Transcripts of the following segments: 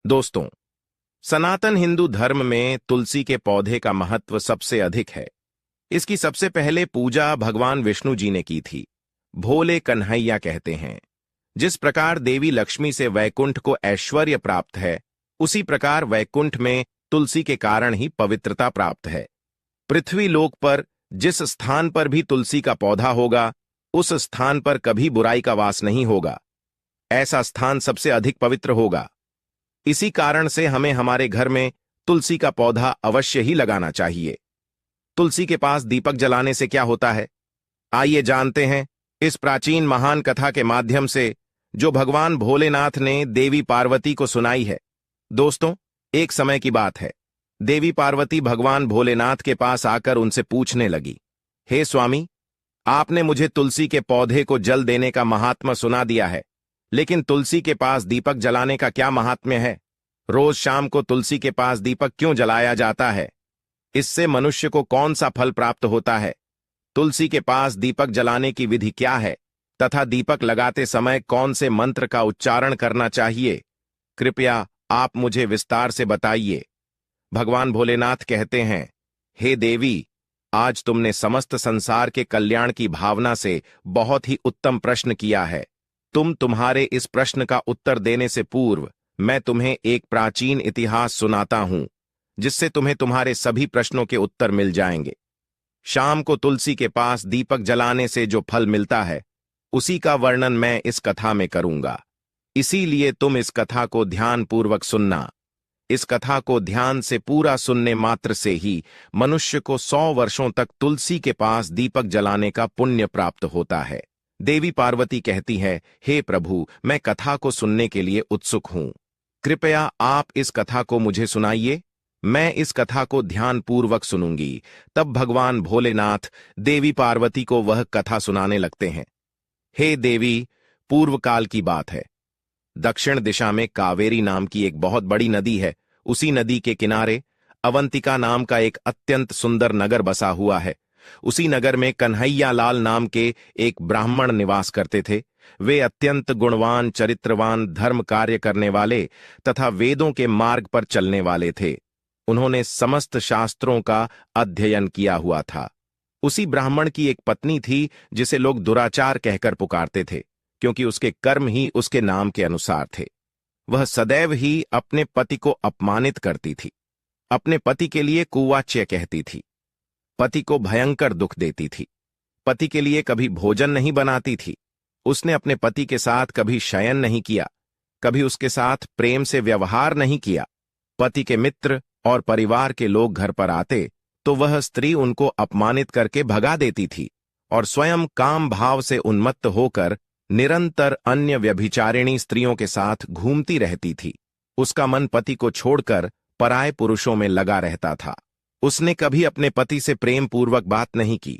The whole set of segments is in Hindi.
दोस्तों, सनातन हिंदू धर्म में तुलसी के पौधे का महत्व सबसे अधिक है। इसकी सबसे पहले पूजा भगवान विष्णु जी ने की थी। भोले कन्हैया कहते हैं। जिस प्रकार देवी लक्ष्मी से वैकुंठ को ऐश्वर्य प्राप्त है, उसी प्रकार वैकुंठ में तुलसी के कारण ही पवित्रता प्राप्त है। पृथ्वी लोक पर जिस स्थान पर भी तुलसी का पौधा होगा, उस स्थान पर कभी बुराई का वास नहीं होगा। ऐसा स्थान सबसे अधिक पवित्र होगा। इसी कारण से हमें हमारे घर में तुलसी का पौधा अवश्य ही लगाना चाहिए। तुलसी के पास दीपक जलाने से क्या होता है, आइए जानते हैं इस प्राचीन महान कथा के माध्यम से, जो भगवान भोलेनाथ ने देवी पार्वती को सुनाई है। दोस्तों, एक समय की बात है। देवी पार्वती भगवान भोलेनाथ के पास आकर उनसे पूछने लगी, हे स्वामी, आपने मुझे तुलसी के पौधे को जल देने का महात्म्य सुना दिया है, लेकिन तुलसी के पास दीपक जलाने का क्या महात्म्य है? रोज शाम को तुलसी के पास दीपक क्यों जलाया जाता है? इससे मनुष्य को कौन सा फल प्राप्त होता है? तुलसी के पास दीपक जलाने की विधि क्या है तथा दीपक लगाते समय कौन से मंत्र का उच्चारण करना चाहिए? कृपया आप मुझे विस्तार से बताइए। भगवान भोलेनाथ कहते हैं, हे देवी, आज तुमने समस्त संसार के कल्याण की भावना से बहुत ही उत्तम प्रश्न किया है। तुम्हारे इस प्रश्न का उत्तर देने से पूर्व मैं तुम्हें एक प्राचीन इतिहास सुनाता हूं, जिससे तुम्हें तुम्हारे सभी प्रश्नों के उत्तर मिल जाएंगे। शाम को तुलसी के पास दीपक जलाने से जो फल मिलता है, उसी का वर्णन मैं इस कथा में करूंगा। इसीलिए तुम इस कथा को ध्यानपूर्वक सुनना। इस कथा को ध्यान से पूरा सुनने मात्र से ही मनुष्य को 100 वर्षों तक तुलसी के पास दीपक जलाने का पुण्य प्राप्त होता है। देवी पार्वती कहती है, हे प्रभु, मैं कथा को सुनने के लिए उत्सुक हूं। कृपया आप इस कथा को मुझे सुनाइए। मैं इस कथा को ध्यानपूर्वक सुनूंगी। तब भगवान भोलेनाथ देवी पार्वती को वह कथा सुनाने लगते हैं। हे देवी, पूर्व काल की बात है। दक्षिण दिशा में कावेरी नाम की एक बहुत बड़ी नदी है। उसी नदी के किनारे अवंतिका नाम का एक अत्यंत सुंदर नगर बसा हुआ है। उसी नगर में कन्हैया लाल नाम के एक ब्राह्मण निवास करते थे। वे अत्यंत गुणवान, चरित्रवान, धर्म कार्य करने वाले तथा वेदों के मार्ग पर चलने वाले थे। उन्होंने समस्त शास्त्रों का अध्ययन किया हुआ था। उसी ब्राह्मण की एक पत्नी थी, जिसे लोग दुराचार कहकर पुकारते थे, क्योंकि उसके कर्म ही उसके नाम के अनुसार थे। वह सदैव ही अपने पति को अपमानित करती थी, अपने पति के लिए कुवाच्य कहती थी, पति को भयंकर दुख देती थी, पति के लिए कभी भोजन नहीं बनाती थी। उसने अपने पति के साथ कभी शयन नहीं किया, कभी उसके साथ प्रेम से व्यवहार नहीं किया। पति के मित्र और परिवार के लोग घर पर आते तो वह स्त्री उनको अपमानित करके भगा देती थी और स्वयं काम भाव से उन्मत्त होकर निरंतर अन्य व्यभिचारिणी स्त्रियों के साथ घूमती रहती थी। उसका मन पति को छोड़कर पराये पुरुषों में लगा रहता था। उसने कभी अपने पति से प्रेम पूर्वक बात नहीं की,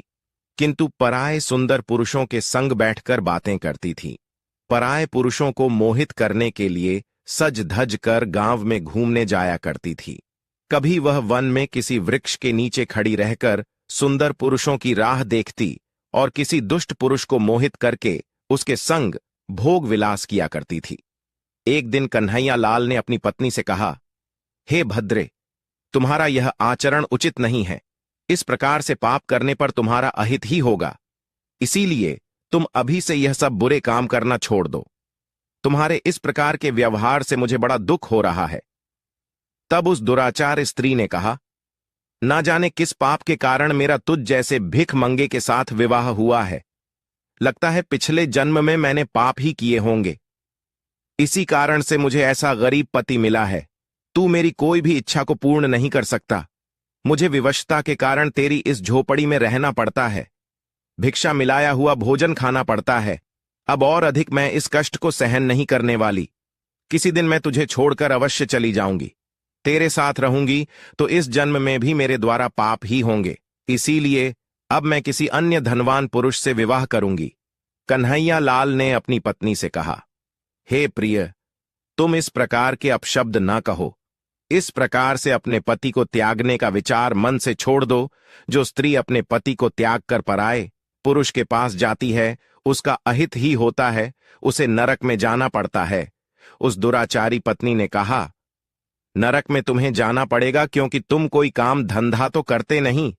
किंतु पराये सुंदर पुरुषों के संग बैठकर बातें करती थी। पराये पुरुषों को मोहित करने के लिए सज धज कर गांव में घूमने जाया करती थी। कभी वह वन में किसी वृक्ष के नीचे खड़ी रहकर सुंदर पुरुषों की राह देखती और किसी दुष्ट पुरुष को मोहित करके उसके संग भोग विलास किया करती थी। एक दिन कन्हैया लाल ने अपनी पत्नी से कहा, हे भद्रे, तुम्हारा यह आचरण उचित नहीं है। इस प्रकार से पाप करने पर तुम्हारा अहित ही होगा। इसीलिए तुम अभी से यह सब बुरे काम करना छोड़ दो। तुम्हारे इस प्रकार के व्यवहार से मुझे बड़ा दुख हो रहा है। तब उस दुराचार स्त्री ने कहा, ना जाने किस पाप के कारण मेरा तुझ जैसे भिख मंगे के साथ विवाह हुआ है। लगता है पिछले जन्म में मैंने पाप ही किए होंगे। इसी कारण से मुझे ऐसा गरीब पति मिला है। तू मेरी कोई भी इच्छा को पूर्ण नहीं कर सकता। मुझे विवशता के कारण तेरी इस झोपड़ी में रहना पड़ता है। भिक्षा मिलाया हुआ भोजन खाना पड़ता है। अब और अधिक मैं इस कष्ट को सहन नहीं करने वाली। किसी दिन मैं तुझे छोड़कर अवश्य चली जाऊंगी। तेरे साथ रहूंगी तो इस जन्म में भी मेरे द्वारा पाप ही होंगे। इसीलिए अब मैं किसी अन्य धनवान पुरुष से विवाह करूंगी। कन्हैया लाल ने अपनी पत्नी से कहा, हे प्रिय, तुम इस प्रकार के अपशब्द ना कहो। इस प्रकार से अपने पति को त्यागने का विचार मन से छोड़ दो। जो स्त्री अपने पति को त्याग कर पराए पुरुष के पास जाती है, उसका अहित ही होता है, उसे नरक में जाना पड़ता है। उस दुराचारी पत्नी ने कहा, नरक में तुम्हें जाना पड़ेगा क्योंकि तुम कोई काम धंधा तो करते नहीं,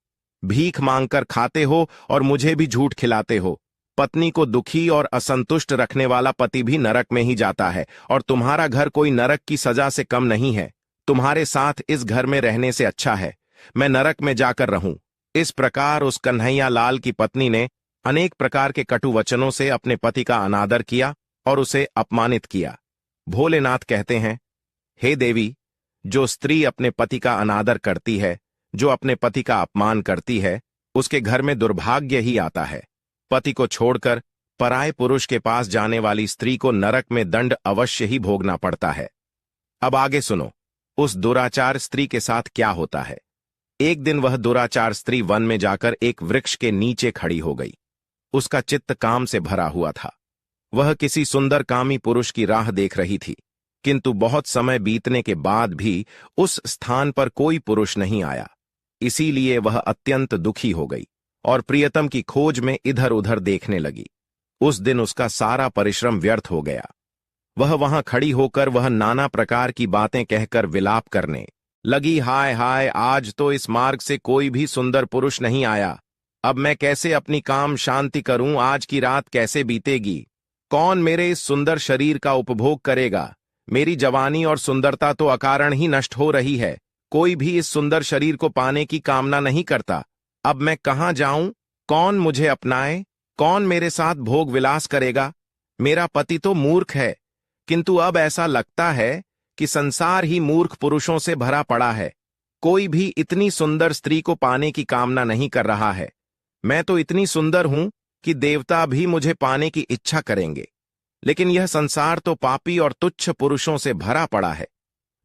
भीख मांगकर खाते हो और मुझे भी झूठ खिलाते हो। पत्नी को दुखी और असंतुष्ट रखने वाला पति भी नरक में ही जाता है और तुम्हारा घर कोई नरक की सजा से कम नहीं है। तुम्हारे साथ इस घर में रहने से अच्छा है मैं नरक में जाकर रहूं। इस प्रकार उस कन्हैया लाल की पत्नी ने अनेक प्रकार के कटु वचनों से अपने पति का अनादर किया और उसे अपमानित किया। भोलेनाथ कहते हैं, हे देवी, जो स्त्री अपने पति का अनादर करती है, जो अपने पति का अपमान करती है, उसके घर में दुर्भाग्य ही आता है। पति को छोड़कर पराये पुरुष के पास जाने वाली स्त्री को नरक में दंड अवश्य ही भोगना पड़ता है। अब आगे सुनो, उस दुराचार स्त्री के साथ क्या होता है। एक दिन वह दुराचार स्त्री वन में जाकर एक वृक्ष के नीचे खड़ी हो गई। उसका चित्त काम से भरा हुआ था। वह किसी सुंदर कामी पुरुष की राह देख रही थी, किंतु बहुत समय बीतने के बाद भी उस स्थान पर कोई पुरुष नहीं आया। इसीलिए वह अत्यंत दुखी हो गई और प्रियतम की खोज में इधर उधर देखने लगी। उस दिन उसका सारा परिश्रम व्यर्थ हो गया। वह वहां खड़ी होकर वह नाना प्रकार की बातें कहकर विलाप करने लगी, हाय हाय, आज तो इस मार्ग से कोई भी सुंदर पुरुष नहीं आया। अब मैं कैसे अपनी काम शांति करूं, आज की रात कैसे बीतेगी, कौन मेरे इस सुंदर शरीर का उपभोग करेगा। मेरी जवानी और सुंदरता तो अकारण ही नष्ट हो रही है। कोई भी इस सुंदर शरीर को पाने की कामना नहीं करता। अब मैं कहां जाऊं, कौन मुझे अपनाए, कौन मेरे साथ भोग विलास करेगा। मेरा पति तो मूर्ख है, किंतु अब ऐसा लगता है कि संसार ही मूर्ख पुरुषों से भरा पड़ा है। कोई भी इतनी सुंदर स्त्री को पाने की कामना नहीं कर रहा है। मैं तो इतनी सुंदर हूं कि देवता भी मुझे पाने की इच्छा करेंगे, लेकिन यह संसार तो पापी और तुच्छ पुरुषों से भरा पड़ा है,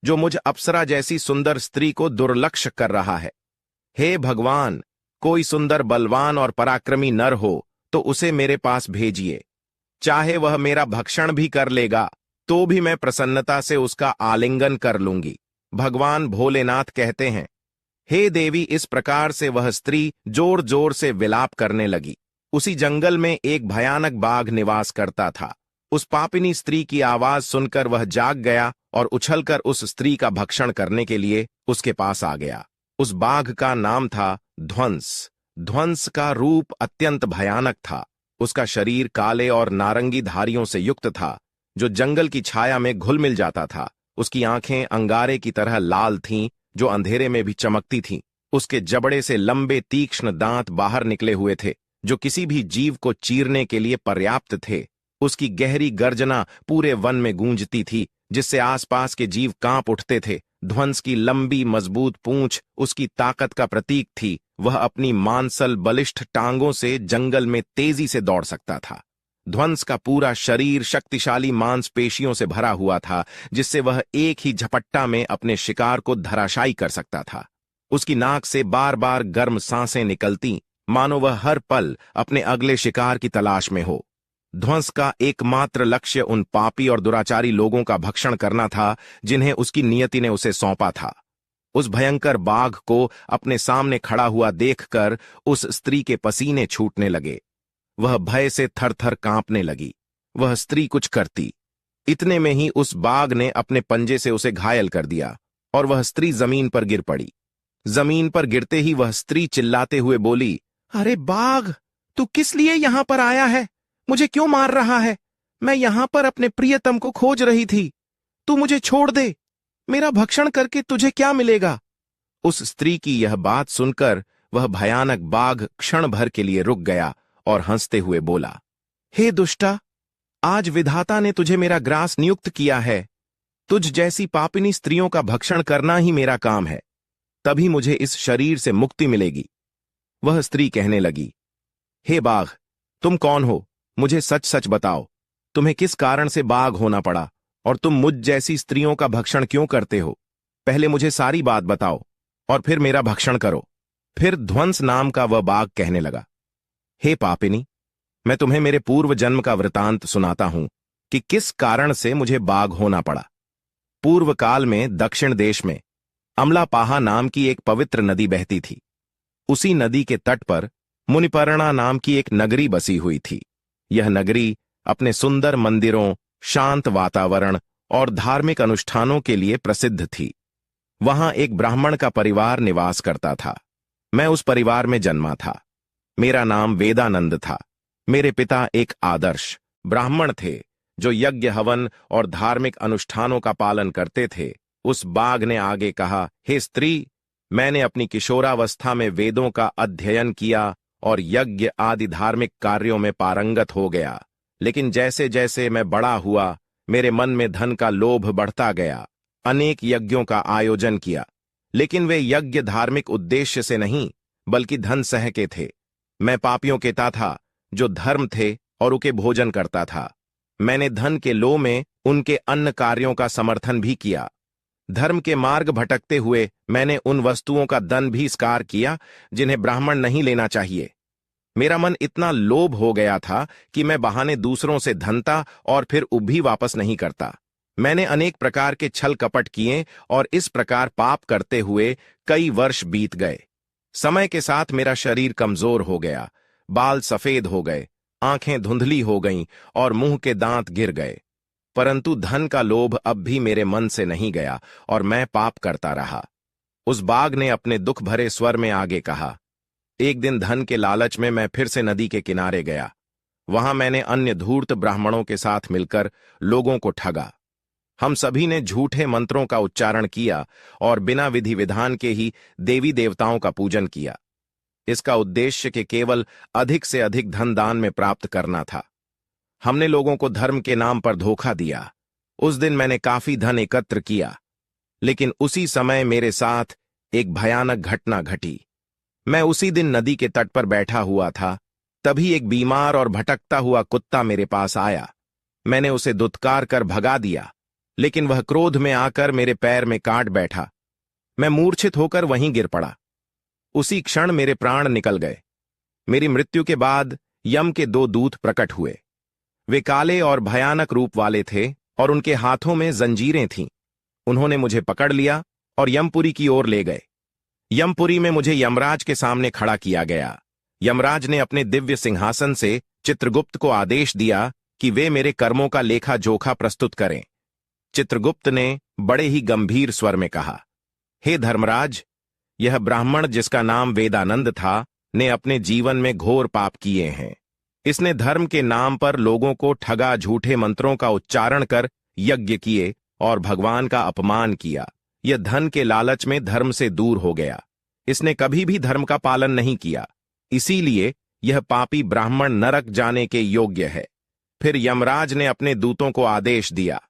जो मुझ अप्सरा जैसी सुंदर स्त्री को दुर्लक्ष्य कर रहा है। हे भगवान, कोई सुंदर बलवान और पराक्रमी नर हो तो उसे मेरे पास भेजिए। चाहे वह मेरा भक्षण भी कर लेगा तो भी मैं प्रसन्नता से उसका आलिंगन कर लूंगी। भगवान भोलेनाथ कहते हैं, हे देवी, इस प्रकार से वह स्त्री जोर जोर से विलाप करने लगी। उसी जंगल में एक भयानक बाघ निवास करता था। उस पापिनी स्त्री की आवाज सुनकर वह जाग गया और उछलकर उस स्त्री का भक्षण करने के लिए उसके पास आ गया। उस बाघ का नाम था ध्वंस। ध्वंस का रूप अत्यंत भयानक था। उसका शरीर काले और नारंगी धारियों से युक्त था, जो जंगल की छाया में घुल मिल जाता था। उसकी आंखें अंगारे की तरह लाल थीं, जो अंधेरे में भी चमकती थीं। उसके जबड़े से लंबे तीक्ष्ण दांत बाहर निकले हुए थे, जो किसी भी जीव को चीरने के लिए पर्याप्त थे। उसकी गहरी गर्जना पूरे वन में गूंजती थी, जिससे आसपास के जीव कांप उठते थे। ध्वंस की लंबी मजबूत पूंछ उसकी ताकत का प्रतीक थी। वह अपनी मांसल बलिष्ठ टांगों से जंगल में तेजी से दौड़ सकता था। ध्वंस का पूरा शरीर शक्तिशाली मांसपेशियों से भरा हुआ था, जिससे वह एक ही झपट्टा में अपने शिकार को धराशायी कर सकता था। उसकी नाक से बार बार गर्म सांसें निकलती, मानो वह हर पल अपने अगले शिकार की तलाश में हो। ध्वंस का एकमात्र लक्ष्य उन पापी और दुराचारी लोगों का भक्षण करना था, जिन्हें उसकी नियति ने उसे सौंपा था। उस भयंकर बाघ को अपने सामने खड़ा हुआ देखकर उस स्त्री के पसीने छूटने लगे। वह भय से थर-थर कांपने लगी। वह स्त्री कुछ करती, इतने में ही उस बाघ ने अपने पंजे से उसे घायल कर दिया और वह स्त्री जमीन पर गिर पड़ी। जमीन पर गिरते ही वह स्त्री चिल्लाते हुए बोली, अरे बाघ, तू किस लिए यहां पर आया है? मुझे क्यों मार रहा है? मैं यहां पर अपने प्रियतम को खोज रही थी। तू मुझे छोड़ दे। मेरा भक्षण करके तुझे क्या मिलेगा? उस स्त्री की यह बात सुनकर वह भयानक बाघ क्षण भर के लिए रुक गया और हंसते हुए बोला, हे दुष्टा, आज विधाता ने तुझे मेरा ग्रास नियुक्त किया है। तुझ जैसी पापिनी स्त्रियों का भक्षण करना ही मेरा काम है, तभी मुझे इस शरीर से मुक्ति मिलेगी। वह स्त्री कहने लगी, हे बाघ, तुम कौन हो? मुझे सच सच बताओ, तुम्हें किस कारण से बाघ होना पड़ा और तुम मुझ जैसी स्त्रियों का भक्षण क्यों करते हो? पहले मुझे सारी बात बताओ और फिर मेरा भक्षण करो। फिर ध्वंस नाम का वह बाघ कहने लगा, हे पापिनी, मैं तुम्हें मेरे पूर्व जन्म का वृतांत सुनाता हूं कि किस कारण से मुझे बाघ होना पड़ा। पूर्व काल में दक्षिण देश में अमलापाहा नाम की एक पवित्र नदी बहती थी। उसी नदी के तट पर मुनिपर्णा नाम की एक नगरी बसी हुई थी। यह नगरी अपने सुंदर मंदिरों, शांत वातावरण और धार्मिक अनुष्ठानों के लिए प्रसिद्ध थी। वहां एक ब्राह्मण का परिवार निवास करता था। मैं उस परिवार में जन्मा था। मेरा नाम वेदानंद था। मेरे पिता एक आदर्श ब्राह्मण थे जो यज्ञ हवन और धार्मिक अनुष्ठानों का पालन करते थे। उस बाघ ने आगे कहा, हे स्त्री, मैंने अपनी किशोरावस्था में वेदों का अध्ययन किया और यज्ञ आदि धार्मिक कार्यों में पारंगत हो गया। लेकिन जैसे जैसे मैं बड़ा हुआ, मेरे मन में धन का लोभ बढ़ता गया। अनेक यज्ञों का आयोजन किया, लेकिन वे यज्ञ धार्मिक उद्देश्य से नहीं बल्कि धन सह के थे। मैं पापियों के था जो धर्म थे और उनके भोजन करता था। मैंने धन के लोभ में उनके अन्य कार्यों का समर्थन भी किया। धर्म के मार्ग भटकते हुए मैंने उन वस्तुओं का दान भी स्वीकार किया जिन्हें ब्राह्मण नहीं लेना चाहिए। मेरा मन इतना लोभ हो गया था कि मैं बहाने दूसरों से धनता और फिर भी वापस नहीं करता। मैंने अनेक प्रकार के छल कपट किए और इस प्रकार पाप करते हुए कई वर्ष बीत गए। समय के साथ मेरा शरीर कमजोर हो गया, बाल सफेद हो गए, आंखें धुंधली हो गईं और मुंह के दांत गिर गए। परंतु धन का लोभ अब भी मेरे मन से नहीं गया और मैं पाप करता रहा। उस बाघ ने अपने दुख भरे स्वर में आगे कहा, एक दिन धन के लालच में मैं फिर से नदी के किनारे गया। वहां मैंने अन्य धूर्त ब्राह्मणों के साथ मिलकर लोगों को ठगा। हम सभी ने झूठे मंत्रों का उच्चारण किया और बिना विधि विधान के ही देवी देवताओं का पूजन किया। इसका उद्देश्य के केवल अधिक से अधिक धन दान में प्राप्त करना था। हमने लोगों को धर्म के नाम पर धोखा दिया। उस दिन मैंने काफी धन एकत्र किया, लेकिन उसी समय मेरे साथ एक भयानक घटना घटी। मैं उसी दिन नदी के तट पर बैठा हुआ था, तभी एक बीमार और भटकता हुआ कुत्ता मेरे पास आया। मैंने उसे दुत्कार कर भगा दिया, लेकिन वह क्रोध में आकर मेरे पैर में काट बैठा। मैं मूर्छित होकर वहीं गिर पड़ा। उसी क्षण मेरे प्राण निकल गए। मेरी मृत्यु के बाद यम के 2 दूत प्रकट हुए। वे काले और भयानक रूप वाले थे और उनके हाथों में जंजीरें थीं। उन्होंने मुझे पकड़ लिया और यमपुरी की ओर ले गए। यमपुरी में मुझे यमराज के सामने खड़ा किया गया। यमराज ने अपने दिव्य सिंहासन से चित्रगुप्त को आदेश दिया कि वे मेरे कर्मों का लेखा जोखा प्रस्तुत करें। चित्रगुप्त ने बड़े ही गंभीर स्वर में कहा, हे धर्मराज, यह ब्राह्मण जिसका नाम वेदानंद था ने अपने जीवन में घोर पाप किए हैं। इसने धर्म के नाम पर लोगों को ठगा, झूठे मंत्रों का उच्चारण कर यज्ञ किए और भगवान का अपमान किया। यह धन के लालच में धर्म से दूर हो गया। इसने कभी भी धर्म का पालन नहीं किया, इसीलिए यह पापी ब्राह्मण नरक जाने के योग्य है। फिर यमराज ने अपने दूतों को आदेश दिया,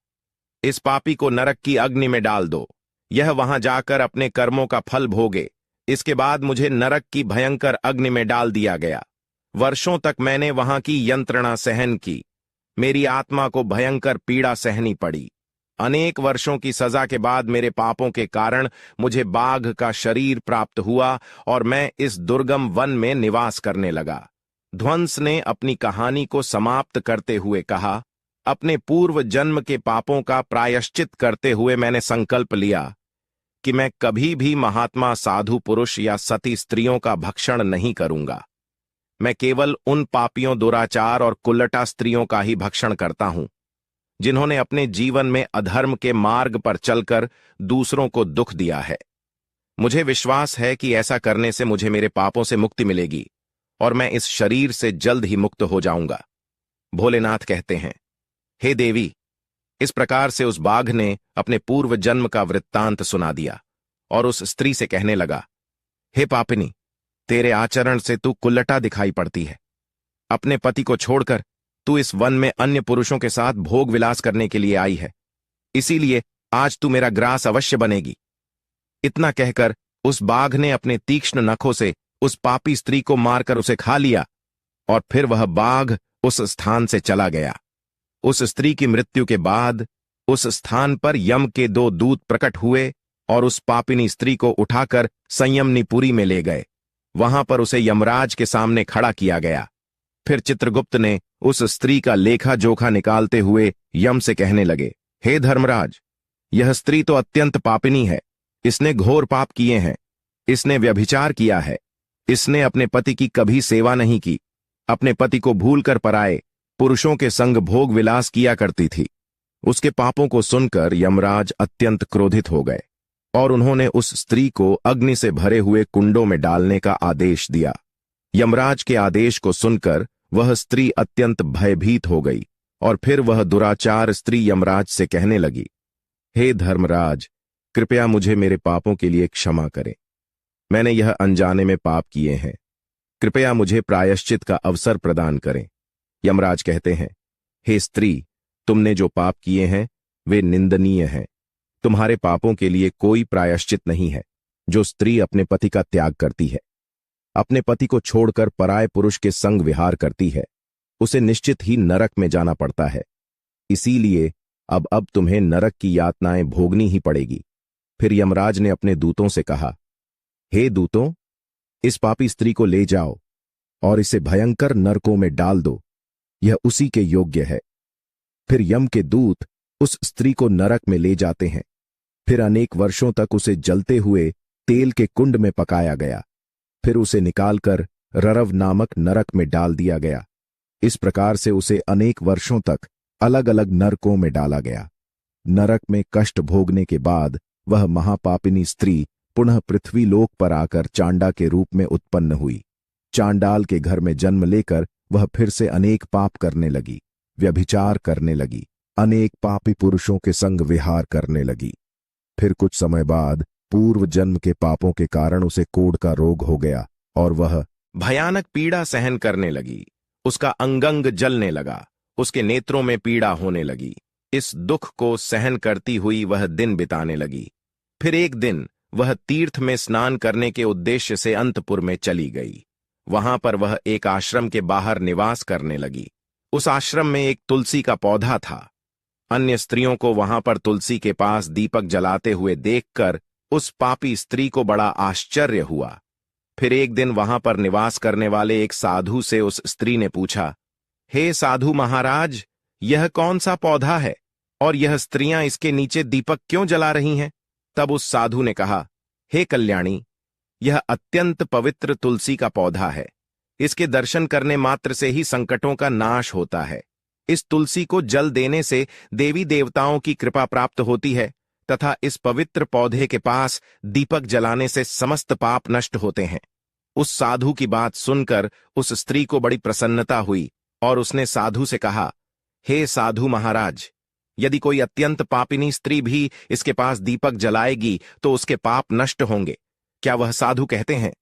इस पापी को नरक की अग्नि में डाल दो। यह वहां जाकर अपने कर्मों का फल भोगे। इसके बाद मुझे नरक की भयंकर अग्नि में डाल दिया गया। वर्षों तक मैंने वहां की यंत्रणा सहन की। मेरी आत्मा को भयंकर पीड़ा सहनी पड़ी। अनेक वर्षों की सजा के बाद मेरे पापों के कारण मुझे बाघ का शरीर प्राप्त हुआ और मैं इस दुर्गम वन में निवास करने लगा। ध्वंस ने अपनी कहानी को समाप्त करते हुए कहा, अपने पूर्व जन्म के पापों का प्रायश्चित करते हुए मैंने संकल्प लिया कि मैं कभी भी महात्मा, साधु पुरुष या सती स्त्रियों का भक्षण नहीं करूंगा। मैं केवल उन पापियों, दुराचार और कुल्लटा स्त्रियों का ही भक्षण करता हूं जिन्होंने अपने जीवन में अधर्म के मार्ग पर चलकर दूसरों को दुख दिया है। मुझे विश्वास है कि ऐसा करने से मुझे मेरे पापों से मुक्ति मिलेगी और मैं इस शरीर से जल्द ही मुक्त हो जाऊंगा। भोलेनाथ कहते हैं, हे देवी, इस प्रकार से उस बाघ ने अपने पूर्व जन्म का वृत्तांत सुना दिया और उस स्त्री से कहने लगा, हे पापिनी, तेरे आचरण से तू कुल्लटा दिखाई पड़ती है। अपने पति को छोड़कर तू इस वन में अन्य पुरुषों के साथ भोग विलास करने के लिए आई है, इसीलिए आज तू मेरा ग्रास अवश्य बनेगी। इतना कहकर उस बाघ ने अपने तीक्ष्ण नखों से उस पापी स्त्री को मारकर उसे खा लिया और फिर वह बाघ उस स्थान से चला गया। उस स्त्री की मृत्यु के बाद उस स्थान पर यम के 2 दूत प्रकट हुए और उस पापिनी स्त्री को उठाकर संयमनीपुरी में ले गए। वहां पर उसे यमराज के सामने खड़ा किया गया। फिर चित्रगुप्त ने उस स्त्री का लेखा जोखा निकालते हुए यम से कहने लगे, हे धर्मराज, यह स्त्री तो अत्यंत पापिनी है। इसने घोर पाप किए हैं। इसने व्यभिचार किया है। इसने अपने पति की कभी सेवा नहीं की। अपने पति को भूलकर पराए पुरुषों के संग भोग विलास किया करती थी। उसके पापों को सुनकर यमराज अत्यंत क्रोधित हो गए। और उन्होंने उस स्त्री को अग्नि से भरे हुए कुंडों में डालने का आदेश दिया। यमराज के आदेश को सुनकर वह स्त्री अत्यंत भयभीत हो गई और फिर वह दुराचार स्त्री यमराज से कहने लगी, हे धर्मराज, कृपया मुझे मेरे पापों के लिए क्षमा करें। मैंने यह अनजाने में पाप किए हैं। कृपया मुझे प्रायश्चित का अवसर प्रदान करें। यमराज कहते हैं, हे स्त्री, तुमने जो पाप किए हैं वे निंदनीय हैं। तुम्हारे पापों के लिए कोई प्रायश्चित नहीं है। जो स्त्री अपने पति का त्याग करती है, अपने पति को छोड़कर पराये पुरुष के संग विहार करती है, उसे निश्चित ही नरक में जाना पड़ता है। इसीलिए अब तुम्हें नरक की यातनाएं भोगनी ही पड़ेगी। फिर यमराज ने अपने दूतों से कहा, हे दूतों, इस पापी स्त्री को ले जाओ और इसे भयंकर नरकों में डाल दो। यह उसी के योग्य है। फिर यम के दूत उस स्त्री को नरक में ले जाते हैं। फिर अनेक वर्षों तक उसे जलते हुए तेल के कुंड में पकाया गया। फिर उसे निकालकर ररव नामक नरक में डाल दिया गया। इस प्रकार से उसे अनेक वर्षों तक अलग अलग नरकों में डाला गया। नरक में कष्ट भोगने के बाद वह महापापिनी स्त्री पुनः पृथ्वी लोक पर आकर चांडा के रूप में उत्पन्न हुई। चांडाल के घर में जन्म लेकर वह फिर से अनेक पाप करने लगी, व्यभिचार करने लगी, अनेक पापी पुरुषों के संग विहार करने लगी। फिर कुछ समय बाद पूर्व जन्म के पापों के कारण उसे कोढ़ का रोग हो गया और वह भयानक पीड़ा सहन करने लगी। उसका अंगंग जलने लगा, उसके नेत्रों में पीड़ा होने लगी। इस दुख को सहन करती हुई वह दिन बिताने लगी। फिर एक दिन वह तीर्थ में स्नान करने के उद्देश्य से अंतपुर में चली गई। वहां पर वह एक आश्रम के बाहर निवास करने लगी। उस आश्रम में एक तुलसी का पौधा था। अन्य स्त्रियों को वहां पर तुलसी के पास दीपक जलाते हुए देखकर उस पापी स्त्री को बड़ा आश्चर्य हुआ। फिर एक दिन वहां पर निवास करने वाले एक साधु से उस स्त्री ने पूछा, हे साधु महाराज, यह कौन सा पौधा है और यह स्त्रियां इसके नीचे दीपक क्यों जला रही हैं? तब उस साधु ने कहा, हे कल्याणी, यह अत्यंत पवित्र तुलसी का पौधा है। इसके दर्शन करने मात्र से ही संकटों का नाश होता है। इस तुलसी को जल देने से देवी देवताओं की कृपा प्राप्त होती है तथा इस पवित्र पौधे के पास दीपक जलाने से समस्त पाप नष्ट होते हैं। उस साधु की बात सुनकर उस स्त्री को बड़ी प्रसन्नता हुई और उसने साधु से कहा, हे साधु महाराज, यदि कोई अत्यंत पापिनी स्त्री भी इसके पास दीपक जलाएगी तो उसके पाप नष्ट होंगे। क्या वह साधु कहते हैं,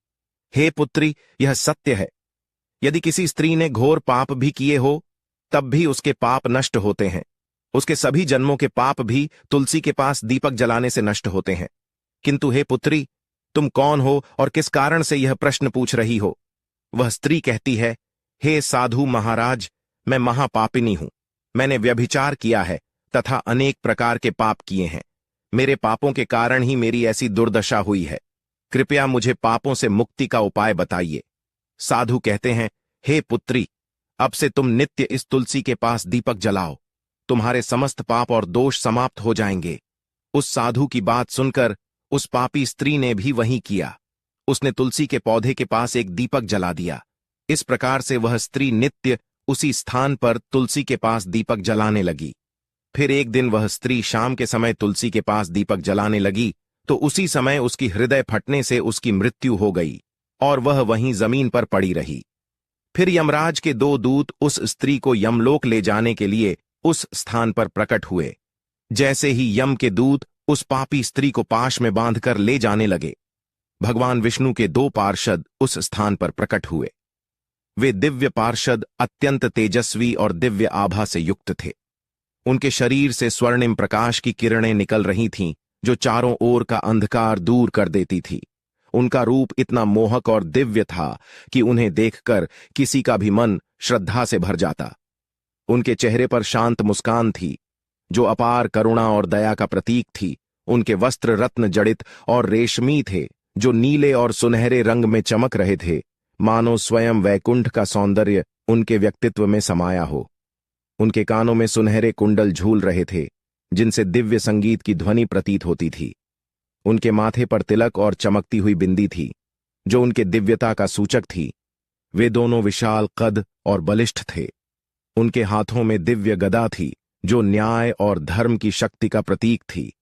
हे पुत्री, यह सत्य है। यदि किसी स्त्री ने घोर पाप भी किए हो तब भी उसके पाप नष्ट होते हैं। उसके सभी जन्मों के पाप भी तुलसी के पास दीपक जलाने से नष्ट होते हैं। किंतु हे पुत्री, तुम कौन हो और किस कारण से यह प्रश्न पूछ रही हो? वह स्त्री कहती है, हे साधु महाराज, मैं महापापिनी हूं। मैंने व्यभिचार किया है तथा अनेक प्रकार के पाप किए हैं। मेरे पापों के कारण ही मेरी ऐसी दुर्दशा हुई है। कृपया मुझे पापों से मुक्ति का उपाय बताइए। साधु कहते हैं, हे पुत्री, अब से तुम नित्य इस तुलसी के पास दीपक जलाओ। तुम्हारे समस्त पाप और दोष समाप्त हो जाएंगे। उस साधु की बात सुनकर उस पापी स्त्री ने भी वही किया। उसने तुलसी के पौधे के पास एक दीपक जला दिया। इस प्रकार से वह स्त्री नित्य उसी स्थान पर तुलसी के पास दीपक जलाने लगी। फिर एक दिन वह स्त्री शाम के समय तुलसी के पास दीपक जलाने लगी तो उसी समय उसकी हृदय फटने से उसकी मृत्यु हो गई और वह वहीं जमीन पर पड़ी रही। फिर यमराज के दो दूत उस स्त्री को यमलोक ले जाने के लिए उस स्थान पर प्रकट हुए। जैसे ही यम के दूत उस पापी स्त्री को पाश में बांधकर ले जाने लगे, भगवान विष्णु के दो पार्षद उस स्थान पर प्रकट हुए। वे दिव्य पार्षद अत्यंत तेजस्वी और दिव्य आभा से युक्त थे। उनके शरीर से स्वर्णिम प्रकाश की किरणें निकल रही थीं, जो चारों ओर का अंधकार दूर कर देती थी। उनका रूप इतना मोहक और दिव्य था कि उन्हें देखकर किसी का भी मन श्रद्धा से भर जाता। उनके चेहरे पर शांत मुस्कान थी, जो अपार करुणा और दया का प्रतीक थी। उनके वस्त्र रत्न जड़ित और रेशमी थे, जो नीले और सुनहरे रंग में चमक रहे थे, मानो स्वयं वैकुंठ का सौंदर्य उनके व्यक्तित्व में समाया हो। उनके कानों में सुनहरे कुंडल झूल रहे थे, जिनसे दिव्य संगीत की ध्वनि प्रतीत होती थी। उनके माथे पर तिलक और चमकती हुई बिंदी थी, जो उनके दिव्यता का सूचक थी। वे दोनों विशाल कद और बलिष्ठ थे। उनके हाथों में दिव्य गदा थी, जो न्याय और धर्म की शक्ति का प्रतीक थी।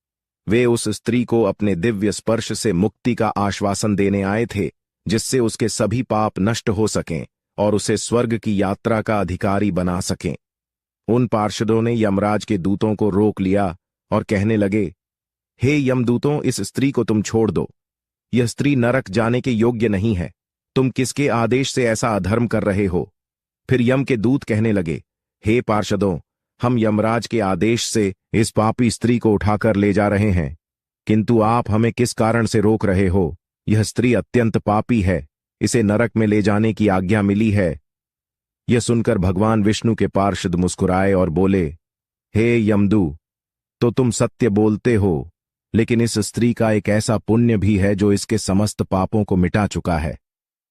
वे उस स्त्री को अपने दिव्य स्पर्श से मुक्ति का आश्वासन देने आए थे, जिससे उसके सभी पाप नष्ट हो सकें और उसे स्वर्ग की यात्रा का अधिकारी बना सकें। उन पार्षदों ने यमराज के दूतों को रोक लिया और कहने लगे, हे यमदूतों, इस स्त्री को तुम छोड़ दो। यह स्त्री नरक जाने के योग्य नहीं है। तुम किसके आदेश से ऐसा अधर्म कर रहे हो? फिर यम के दूत कहने लगे, हे पार्षदों, हम यमराज के आदेश से इस पापी स्त्री को उठाकर ले जा रहे हैं, किंतु आप हमें किस कारण से रोक रहे हो? यह स्त्री अत्यंत पापी है, इसे नरक में ले जाने की आज्ञा मिली है। यह सुनकर भगवान विष्णु के पार्षद मुस्कुराए और बोले, हे यमदू, तो तुम सत्य बोलते हो, लेकिन इस स्त्री का एक ऐसा पुण्य भी है जो इसके समस्त पापों को मिटा चुका है।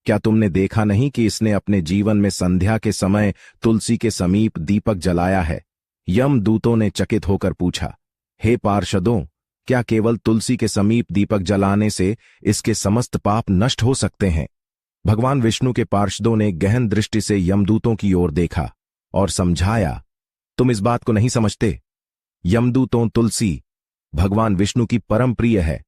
क्या तुमने देखा नहीं कि इसने अपने जीवन में संध्या के समय तुलसी के समीप दीपक जलाया है? यमदूतों ने चकित होकर पूछा, हे पार्षदों, क्या केवल तुलसी के समीप दीपक जलाने से इसके समस्त पाप नष्ट हो सकते हैं? भगवान विष्णु के पार्षदों ने गहन दृष्टि से यमदूतों की ओर देखा और समझाया, तुम इस बात को नहीं समझते। यमदूतों, तुलसी भगवान विष्णु की परम प्रिय है,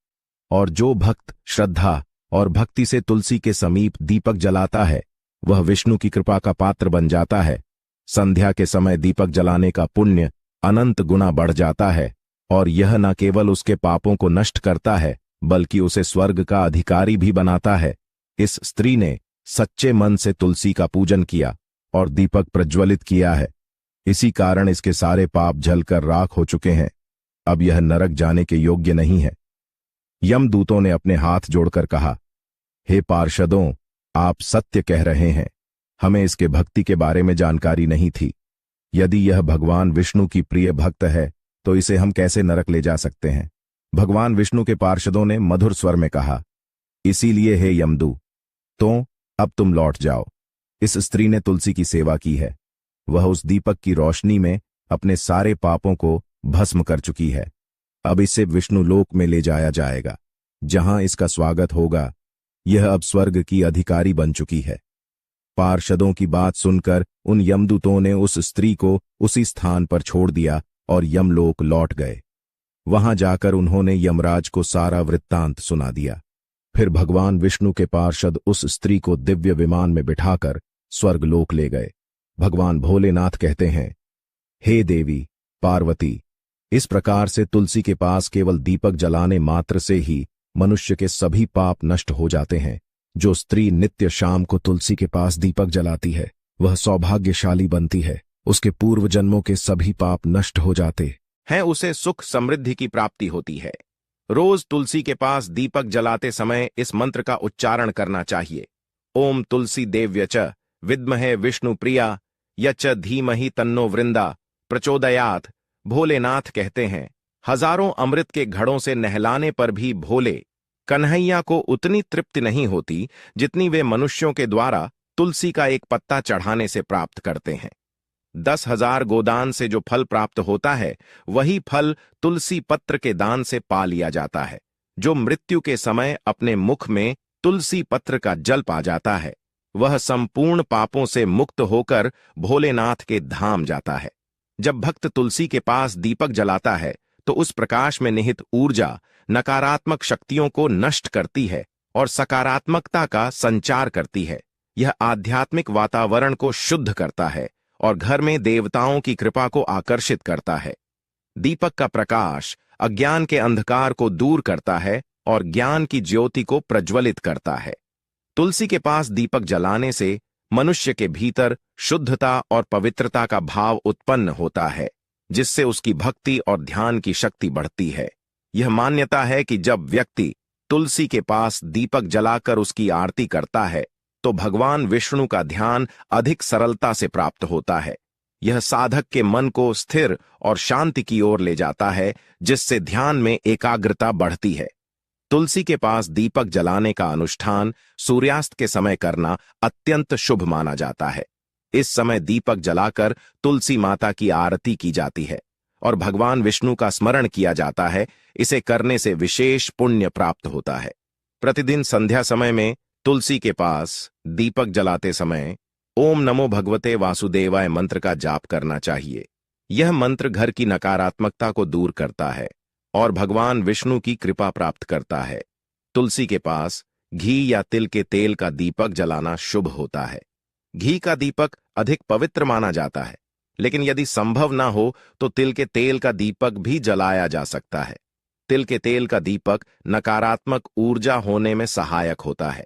और जो भक्त श्रद्धा और भक्ति से तुलसी के समीप दीपक जलाता है, वह विष्णु की कृपा का पात्र बन जाता है। संध्या के समय दीपक जलाने का पुण्य अनंत गुना बढ़ जाता है, और यह न केवल उसके पापों को नष्ट करता है, बल्कि उसे स्वर्ग का अधिकारी भी बनाता है। इस स्त्री ने सच्चे मन से तुलसी का पूजन किया और दीपक प्रज्वलित किया है। इसी कारण इसके सारे पाप जलकर राख हो चुके हैं। अब यह नरक जाने के योग्य नहीं है। यमदूतों ने अपने हाथ जोड़कर कहा, हे पार्षदों, आप सत्य कह रहे हैं। हमें इसके भक्ति के बारे में जानकारी नहीं थी। यदि यह भगवान विष्णु की प्रिय भक्त है, तो इसे हम कैसे नरक ले जा सकते हैं? भगवान विष्णु के पार्षदों ने मधुर स्वर में कहा, इसीलिए हे यमदू, तो अब तुम लौट जाओ। इस स्त्री ने तुलसी की सेवा की है। वह उस दीपक की रोशनी में अपने सारे पापों को भस्म कर चुकी है। अब इसे विष्णु लोक में ले जाया जाएगा, जहां इसका स्वागत होगा। यह अब स्वर्ग की अधिकारी बन चुकी है। पार्षदों की बात सुनकर उन यमदूतों ने उस स्त्री को उसी स्थान पर छोड़ दिया और यमलोक लौट गए। वहां जाकर उन्होंने यमराज को सारा वृत्तांत सुना दिया। फिर भगवान विष्णु के पार्षद उस स्त्री को दिव्य विमान में बिठाकर स्वर्गलोक ले गए। भगवान भोलेनाथ कहते हैं, हे देवी पार्वती, इस प्रकार से तुलसी के पास केवल दीपक जलाने मात्र से ही मनुष्य के सभी पाप नष्ट हो जाते हैं। जो स्त्री नित्य शाम को तुलसी के पास दीपक जलाती है, वह सौभाग्यशाली बनती है। उसके पूर्व जन्मों के सभी पाप नष्ट हो जाते हैं। उसे सुख समृद्धि की प्राप्ति होती है। रोज तुलसी के पास दीपक जलाते समय इस मंत्र का उच्चारण करना चाहिए। ओम तुलसी देव्य च विद्महे विष्णु प्रिया यच धीमहि तन्नो वृंदा प्रचोदयात्। भोलेनाथ कहते हैं, हजारों अमृत के घड़ों से नहलाने पर भी भोले कन्हैया को उतनी तृप्ति नहीं होती जितनी वे मनुष्यों के द्वारा तुलसी का एक पत्ता चढ़ाने से प्राप्त करते हैं। 10,000 गोदान से जो फल प्राप्त होता है, वही फल तुलसी पत्र के दान से पा लिया जाता है। जो मृत्यु के समय अपने मुख में तुलसी पत्र का जल पा जाता है, वह संपूर्ण पापों से मुक्त होकर भोलेनाथ के धाम जाता है। जब भक्त तुलसी के पास दीपक जलाता है, तो उस प्रकाश में निहित ऊर्जा नकारात्मक शक्तियों को नष्ट करती है और सकारात्मकता का संचार करती है। यह आध्यात्मिक वातावरण को शुद्ध करता है और घर में देवताओं की कृपा को आकर्षित करता है। दीपक का प्रकाश अज्ञान के अंधकार को दूर करता है और ज्ञान की ज्योति को प्रज्वलित करता है। तुलसी के पास दीपक जलाने से मनुष्य के भीतर शुद्धता और पवित्रता का भाव उत्पन्न होता है, जिससे उसकी भक्ति और ध्यान की शक्ति बढ़ती है। यह मान्यता है कि जब व्यक्ति तुलसी के पास दीपक जलाकर उसकी आरती करता है, तो भगवान विष्णु का ध्यान अधिक सरलता से प्राप्त होता है। यह साधक के मन को स्थिर और शांति की ओर ले जाता है, जिससे ध्यान में एकाग्रता बढ़ती है। तुलसी के पास दीपक जलाने का अनुष्ठान सूर्यास्त के समय करना अत्यंत शुभ माना जाता है। इस समय दीपक जलाकर तुलसी माता की आरती की जाती है और भगवान विष्णु का स्मरण किया जाता है। इसे करने से विशेष पुण्य प्राप्त होता है। प्रतिदिन संध्या समय में तुलसी के पास दीपक जलाते समय ओम नमो भगवते वासुदेवाय मंत्र का जाप करना चाहिए। यह मंत्र घर की नकारात्मकता को दूर करता है और भगवान विष्णु की कृपा प्राप्त करता है। तुलसी के पास घी या तिल के तेल का दीपक जलाना शुभ होता है। घी का दीपक अधिक पवित्र माना जाता है, लेकिन यदि संभव ना हो तो तिल के तेल का दीपक भी जलाया जा सकता है। तिल के तेल का दीपक नकारात्मक ऊर्जा होने में सहायक होता है।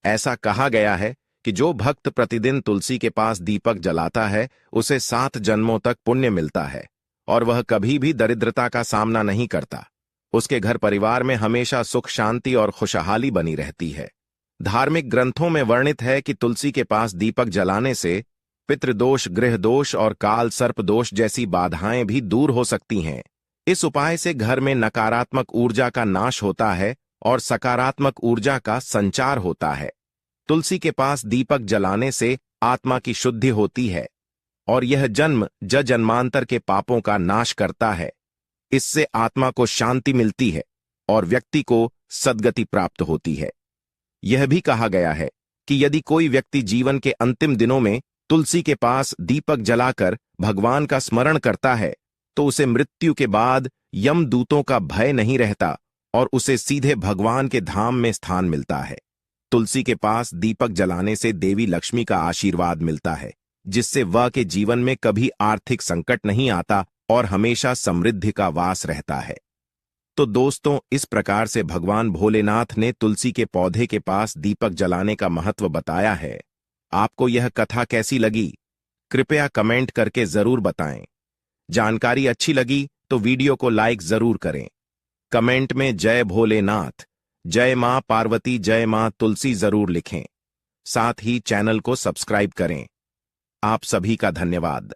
ऐसा कहा गया है कि जो भक्त प्रतिदिन तुलसी के पास दीपक जलाता है उसे 7 जन्मों तक पुण्य मिलता है और वह कभी भी दरिद्रता का सामना नहीं करता। उसके घर परिवार में हमेशा सुख शांति और खुशहाली बनी रहती है। धार्मिक ग्रंथों में वर्णित है कि तुलसी के पास दीपक जलाने से पितृदोष, गृह दोष और काल सर्प दोष जैसी बाधाएं भी दूर हो सकती हैं। इस उपाय से घर में नकारात्मक ऊर्जा का नाश होता है और सकारात्मक ऊर्जा का संचार होता है। तुलसी के पास दीपक जलाने से आत्मा की शुद्धि होती है और यह जन्म जन्मांतर के पापों का नाश करता है। इससे आत्मा को शांति मिलती है और व्यक्ति को सद्गति प्राप्त होती है। यह भी कहा गया है कि यदि कोई व्यक्ति जीवन के अंतिम दिनों में तुलसी के पास दीपक जलाकर भगवान का स्मरण करता है तो उसे मृत्यु के बाद यमदूतों का भय नहीं रहता और उसे सीधे भगवान के धाम में स्थान मिलता है। तुलसी के पास दीपक जलाने से देवी लक्ष्मी का आशीर्वाद मिलता है, जिससे वह के जीवन में कभी आर्थिक संकट नहीं आता और हमेशा समृद्धि का वास रहता है। तो दोस्तों, इस प्रकार से भगवान भोलेनाथ ने तुलसी के पौधे के पास दीपक जलाने का महत्व बताया है। आपको यह कथा कैसी लगी? कृपया कमेंट करके जरूर बताएं। जानकारी अच्छी लगी तो वीडियो को लाइक जरूर करें। कमेंट में जय भोलेनाथ, जय मां पार्वती, जय मां तुलसी जरूर लिखें। साथ ही चैनल को सब्सक्राइब करें। आप सभी का धन्यवाद।